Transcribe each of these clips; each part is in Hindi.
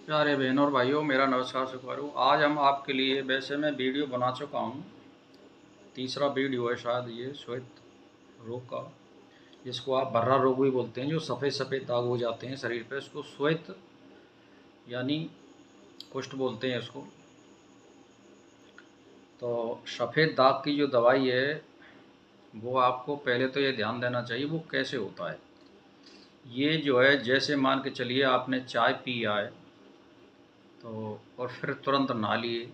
प्यारे बहनों और भाइयों, मेरा नमस्कार स्वीकार हो। आज हम आपके लिए, वैसे मैं वीडियो बना चुका हूँ, तीसरा वीडियो है शायद ये श्वेत रोग का, जिसको आप भर्रा रोग भी बोलते हैं। जो सफ़ेद सफ़ेद दाग हो जाते हैं शरीर पे, उसको श्वेत यानी कुष्ठ बोलते हैं इसको। तो सफ़ेद दाग की जो दवाई है वो आपको पहले तो ये ध्यान देना चाहिए वो कैसे होता है। ये जो है, जैसे मान के चलिए आपने चाय पिया है तो और फिर तुरंत नहा लिए,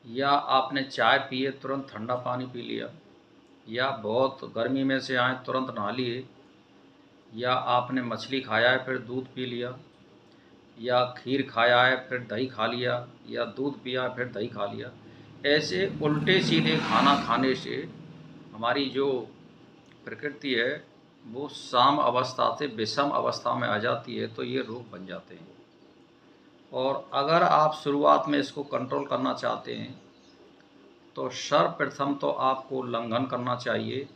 या आपने चाय पी है तुरंत ठंडा पानी पी लिया, या बहुत गर्मी में से आए तुरंत नहा लिए, या आपने मछली खाया है फिर दूध पी लिया, या खीर खाया है फिर दही खा लिया, या दूध पिया है फिर दही खा लिया। ऐसे उल्टे सीधे खाना खाने से हमारी जो प्रकृति है वो साम अवस्था से विषम अवस्था में आ जाती है, तो ये रोग बन जाते हैं। और अगर आप शुरुआत में इसको कंट्रोल करना चाहते हैं तो सर्वप्रथम तो आपको लंघन करना चाहिए,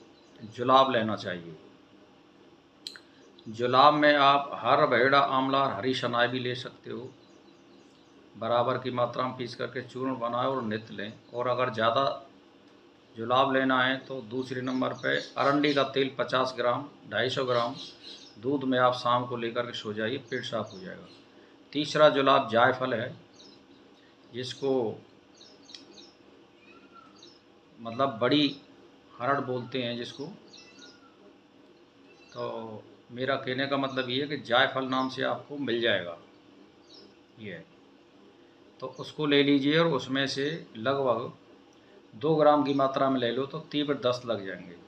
जुलाब लेना चाहिए। जुलाब में आप हर भेड़ा, आंवला और हरी शनाई भी ले सकते हो। बराबर की मात्रा में पीस करके चूर्ण बनाएं और नित्य लें। और अगर ज़्यादा जुलाब लेना है तो दूसरे नंबर पे अरंडी का तेल 50 ग्राम 250 ग्राम दूध में आप शाम को लेकर के सो जाइए, पेट साफ हो जाएगा। तीसरा जुलाब जायफल है, जिसको मतलब बड़ी हरड़ बोलते हैं जिसको। तो मेरा कहने का मतलब ये है कि जायफल नाम से आपको मिल जाएगा ये। तो उसको ले लीजिए और उसमें से लगभग 2 ग्राम की मात्रा में ले लो तो तीव्र दस्त लग जाएंगे।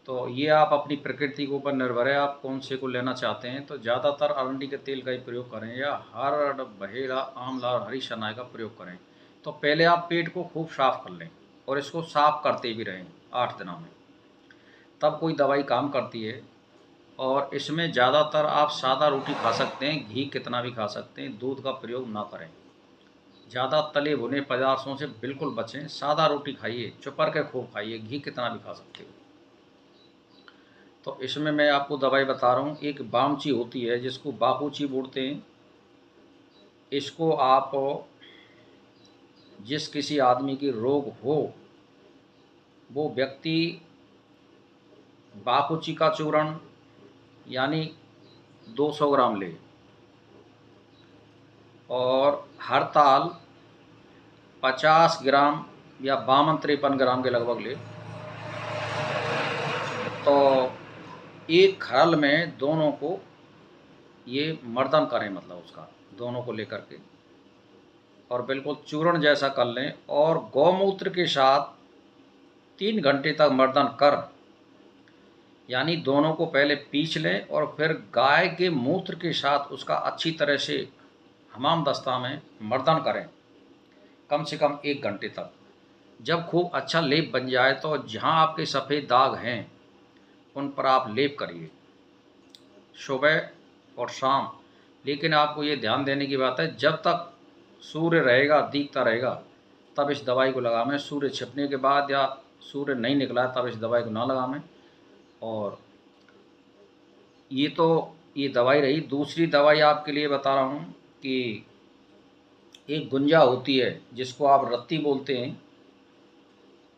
तो ये आप अपनी प्रकृति के ऊपर निर्भर है, आप कौन से को लेना चाहते हैं। तो ज़्यादातर अरंडी के तेल का ही प्रयोग करें, या हरड़, बहेड़ा, आंवला और हरी शनाई का प्रयोग करें। तो पहले आप पेट को खूब साफ कर लें और इसको साफ करते भी रहें 8 दिनों में, तब कोई दवाई काम करती है। और इसमें ज़्यादातर आप सादा रोटी खा सकते हैं, घी कितना भी खा सकते हैं, दूध का प्रयोग ना करें। ज़्यादा तले भुने पदार्थों से बिल्कुल बचें, सादा रोटी खाइए, चुपर के खूब खाइए, घी कितना भी खा सकते हो। तो इसमें मैं आपको दवाई बता रहा हूँ, एक बामची होती है जिसको बापूची बोलते हैं। इसको आप, जिस किसी आदमी की रोग हो वो व्यक्ति बापूची का चूर्ण यानी 200 ग्राम ले, और हरताल 50 ग्राम या 52-53 ग्राम के लगभग ले। तो एक खरल में दोनों को ये मर्दन करें, मतलब उसका दोनों को लेकर के, और बिल्कुल चूर्ण जैसा कर लें। और गौमूत्र के साथ 3 घंटे तक मर्दन कर, यानी दोनों को पहले पीस लें और फिर गाय के मूत्र के साथ उसका अच्छी तरह से हमाम दस्ता में मर्दन करें, कम से कम 1 घंटे तक। जब खूब अच्छा लेप बन जाए तो जहाँ आपके सफ़ेद दाग हैं उन पर आप लेप करिए सुबह और शाम। लेकिन आपको ये ध्यान देने की बात है, जब तक सूर्य रहेगा, दिखता रहेगा, तब इस दवाई को लगावें। सूर्य छिपने के बाद या सूर्य नहीं निकला है तब इस दवाई को ना लगावें। और ये तो ये दवाई रही। दूसरी दवाई आपके लिए बता रहा हूँ कि एक गुंजा होती है जिसको आप रत्ती बोलते हैं,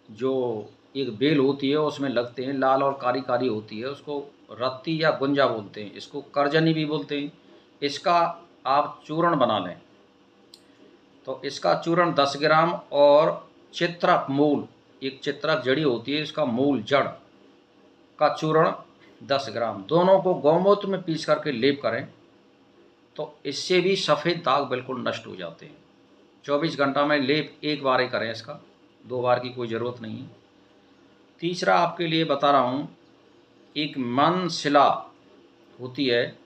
जो एक बेल होती है उसमें लगते हैं, लाल और कारी कारी होती है, उसको रत्ती या गुंजा बोलते हैं। इसको करजनी भी बोलते हैं। इसका आप चूर्ण बना लें। तो इसका चूर्ण 10 ग्राम, और चित्रक मूल, एक चित्रक जड़ी होती है, इसका मूल जड़ का चूर्ण 10 ग्राम, दोनों को गौमूत्र में पीस करके लेप करें। तो इससे भी सफ़ेद दाग बिल्कुल नष्ट हो जाते हैं। 24 घंटा में लेप एक बार ही करें इसका, 2 बार की कोई ज़रूरत नहीं है। तीसरा आपके लिए बता रहा हूँ, एक मन शिला होती है,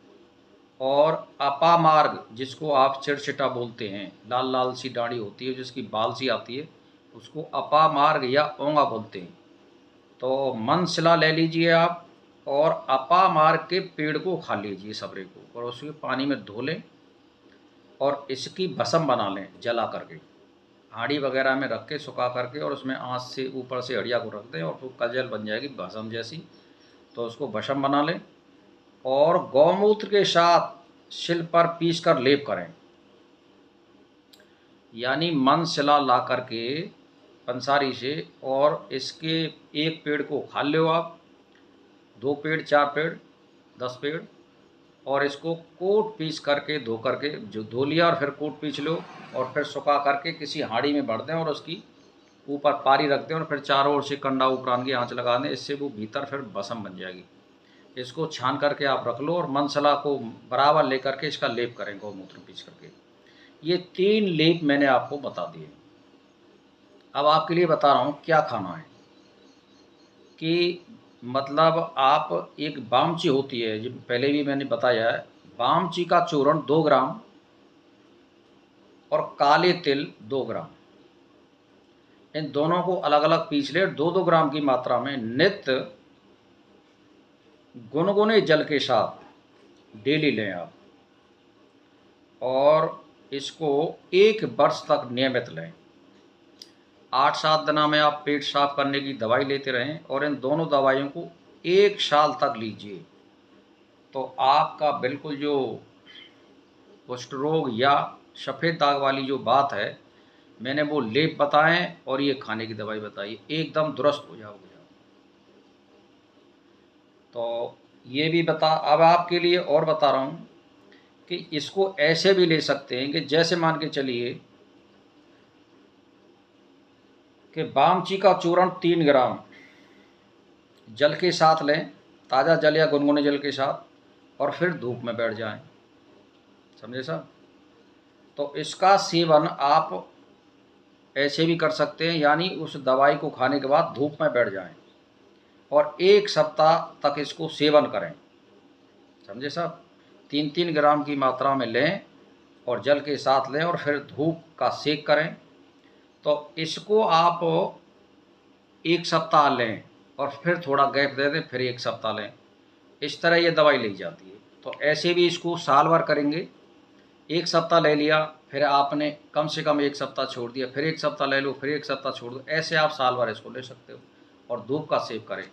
और अपामार्ग जिसको आप चिड़चिटा बोलते हैं, लाल लाल सी डाढ़ी होती है जिसकी बाल सी आती है, उसको अपामार्ग या ओंगा बोलते हैं। तो मन शिला ले लीजिए आप, और अपामार्ग के पेड़ को खा लीजिए सबरे को, और उसके पानी में धो लें और इसकी भस्म बना लें जला करके, हांडी वगैरह में रख के सुखा करके, और उसमें आँच से ऊपर से हड़िया को रख दें और वो कजल बन जाएगी भस्म जैसी। तो उसको भस्म बना लें और गौमूत्र के साथ शिल पर पीस कर लेप करें, यानी मन शिला ला करके पंसारी से, और इसके एक पेड़ को खा लो आप, 2 पेड़ 4 पेड़ 10 पेड़, और इसको कोट पीस करके धो करके जो धो लिया और फिर कोट पीस लो, और फिर सुखा करके किसी हांडी में भर दें और उसकी ऊपर पारी रख दें और फिर चारों ओर से कंडा उपरान की आँच लगा दें। इससे वो भीतर फिर भस्म बन जाएगी। इसको छान करके आप रख लो और मनसला को बराबर लेकर के इसका लेप करें गौमूत्र पीस करके। ये 3 लेप मैंने आपको बता दिए। अब आपके लिए बता रहा हूँ क्या खाना है। कि मतलब आप एक बामची होती है, जो पहले भी मैंने बताया है, बामची का चूर्ण 2 ग्राम और काले तिल 2 ग्राम, इन दोनों को अलग अलग पीस ले 2-2 ग्राम की मात्रा में नित्य गुनगुने जल के साथ डेली लें आप, और इसको 1 वर्ष तक नियमित लें। 8-7 दिनों में आप पेट साफ करने की दवाई लेते रहें और इन दोनों दवाइयों को 1 साल तक लीजिए, तो आपका बिल्कुल जो कुष्ठ रोग या सफ़ेद दाग वाली जो बात है, मैंने वो लेप बताएं और ये खाने की दवाई बताई, एकदम दुरुस्त हो जाओगे। तो ये भी अब आपके लिए और बता रहा हूँ कि इसको ऐसे भी ले सकते हैं कि जैसे मान के चलिए कि बामची का चूर्ण 3 ग्राम जल के साथ लें, ताज़ा जल या गुनगुने जल के साथ, और फिर धूप में बैठ जाएं। समझे साहब? तो इसका सेवन आप ऐसे भी कर सकते हैं, यानी उस दवाई को खाने के बाद धूप में बैठ जाएं और 1 सप्ताह तक इसको सेवन करें। समझे साहब? 3-3 ग्राम की मात्रा में लें और जल के साथ लें और फिर धूप का सेक करें। तो इसको आप 1 सप्ताह लें और फिर थोड़ा गैप दे दें, फिर 1 सप्ताह लें। इस तरह ये दवाई ली जाती है। तो ऐसे भी इसको साल भर करेंगे। 1 सप्ताह ले लिया, फिर आपने कम से कम 1 सप्ताह छोड़ दिया, फिर 1 सप्ताह ले लो, फिर 1 सप्ताह छोड़ दो। ऐसे आप साल भर इसको ले सकते हो और धूप का सेव करें।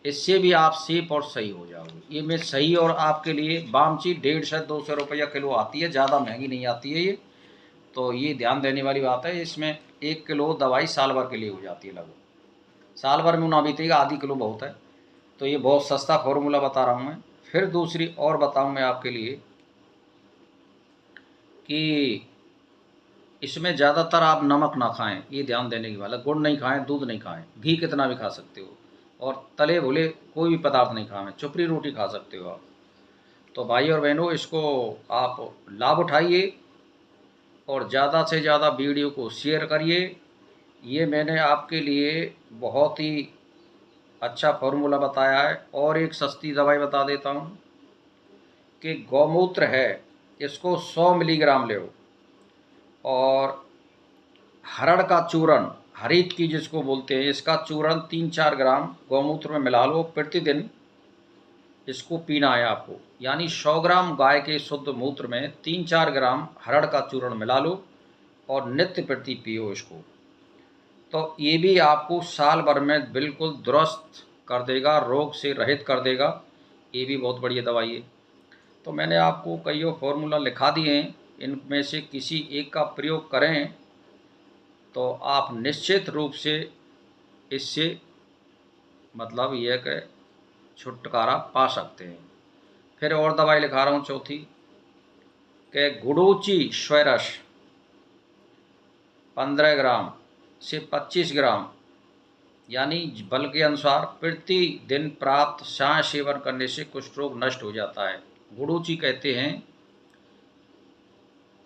इससे भी आप सेफ और सही हो जाओगे। ये मैं सही, और आपके लिए बामची 150 से 200 रुपया किलो आती है, ज़्यादा महंगी नहीं आती है ये। तो ये ध्यान देने वाली बात है। इसमें 1 किलो दवाई साल भर के लिए हो जाती है लगभग। साल भर में ना बीतेगा, आधी किलो बहुत है। तो ये बहुत सस्ता फॉर्मूला बता रहा हूँ मैं। फिर दूसरी और बताऊँ मैं आपके लिए कि इसमें ज़्यादातर आप नमक ना खाएं, ये ध्यान देने की बात है। गुड़ नहीं खाएं, दूध नहीं खाएं, घी कितना भी खा सकते हो, और तले भुले कोई भी पदार्थ नहीं खाएं। चुपड़ी रोटी खा सकते हो आप। तो भाई और बहनों, इसको आप लाभ उठाइए और ज़्यादा से ज़्यादा वीडियो को शेयर करिए। ये मैंने आपके लिए बहुत ही अच्छा फॉर्मूला बताया है। और एक सस्ती दवाई बता देता हूँ कि गौमूत्र है, इसको 100 मिलीग्राम ले, और हरड़ का चूर्ण, हरीत की जिसको बोलते हैं, इसका चूर्ण 3-4 ग्राम गौमूत्र में मिला लो। प्रतिदिन इसको पीना है आपको, यानी 100 ग्राम गाय के शुद्ध मूत्र में 3-4 ग्राम हरड़ का चूर्ण मिला लो और नित्य प्रति पियो इसको। तो ये भी आपको साल भर में बिल्कुल दुरुस्त कर देगा, रोग से रहित कर देगा। ये भी बहुत बढ़िया दवाई है। तो मैंने आपको कई फॉर्मूला लिखा दिए हैं, इनमें से किसी एक का प्रयोग करें तो आप निश्चित रूप से इससे मतलब यह कि छुटकारा पा सकते हैं। फिर और दवाई लिखा रहा हूँ चौथी, कि गुडूची स्वरस 15 ग्राम से 25 ग्राम, यानी बल के अनुसार प्रतिदिन प्राप्त चाय सेवन करने से कुष्ठ रोग नष्ट हो जाता है। गुडूची कहते हैं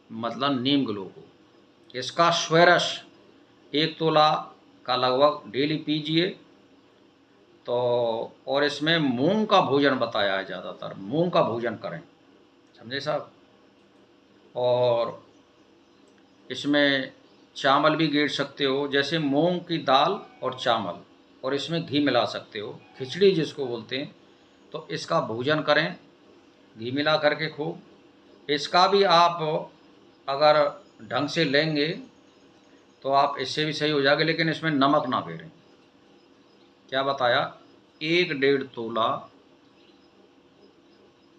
मतलब नीम ग्लो को। इसका स्वरस 1 तोला का लगभग डेली पीजिए। तो और इसमें मूंग का भोजन बताया है, ज़्यादातर मूंग का भोजन करें। समझे साहब? और इसमें चावल भी गेर सकते हो, जैसे मूंग की दाल और चावल, और इसमें घी मिला सकते हो, खिचड़ी जिसको बोलते हैं। तो इसका भोजन करें घी मिला करके खूब। इसका भी आप अगर ढंग से लेंगे तो आप इससे भी सही हो जाएगा, लेकिन इसमें नमक ना फेरें। क्या बताया? 1-1.5 तोला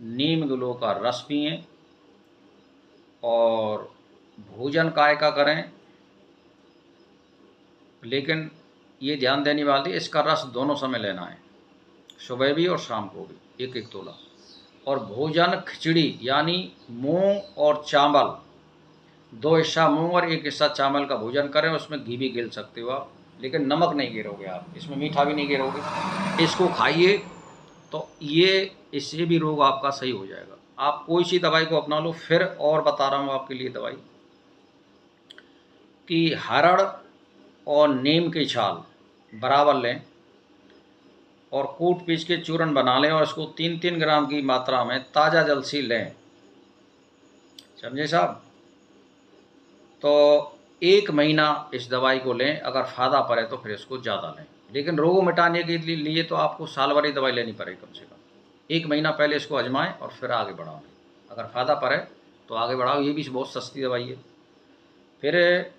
नीम गिलों का रस पिएं और भोजन काय का करें, लेकिन ये ध्यान देने वाली इसका रस दोनों समय लेना है, सुबह भी और शाम को भी 1-1 तोला। और भोजन खिचड़ी यानी मूंग और चावल, 2 हिस्सा मूंग और 1 हिस्सा चावल का भोजन करें। उसमें घी भी गिर सकते हो आप, लेकिन नमक नहीं गिरोगे आप, इसमें मीठा भी नहीं गिरोगे। इसको खाइए तो ये इससे भी रोग आपका सही हो जाएगा। आप कोई सी दवाई को अपना लो। फिर और बता रहा हूँ आपके लिए दवाई कि हरड़ और नीम की छाल बराबर लें और कूट पीस के चूर्ण बना लें और इसको 3-3 ग्राम की मात्रा में ताज़ा जल से लें। समझे साहब? तो 1 महीना इस दवाई को लें, अगर फ़ायदा पड़े तो फिर इसको ज़्यादा लें। लेकिन रोग मिटाने के लिए तो आपको साल भर ही दवाई लेनी पड़ेगी कम से कम। 1 महीना पहले इसको आजमाएं और फिर आगे बढ़ाओ। अगर फ़ायदा पड़े तो आगे बढ़ाओ। ये भी बहुत सस्ती दवाई है। फिर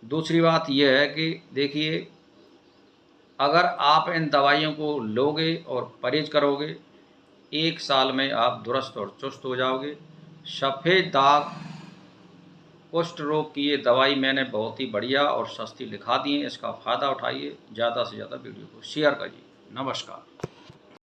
दूसरी बात यह है कि देखिए, अगर आप इन दवाइयों को लोगे और परहेज करोगे, 1 साल में आप दुरुस्त और चुस्त हो जाओगे। सफ़ेद दाग, कुष्ठ रोग की ये दवाई मैंने बहुत ही बढ़िया और सस्ती लिखा दी है। इसका फ़ायदा उठाइए, ज़्यादा से ज़्यादा वीडियो को शेयर करिए। नमस्कार।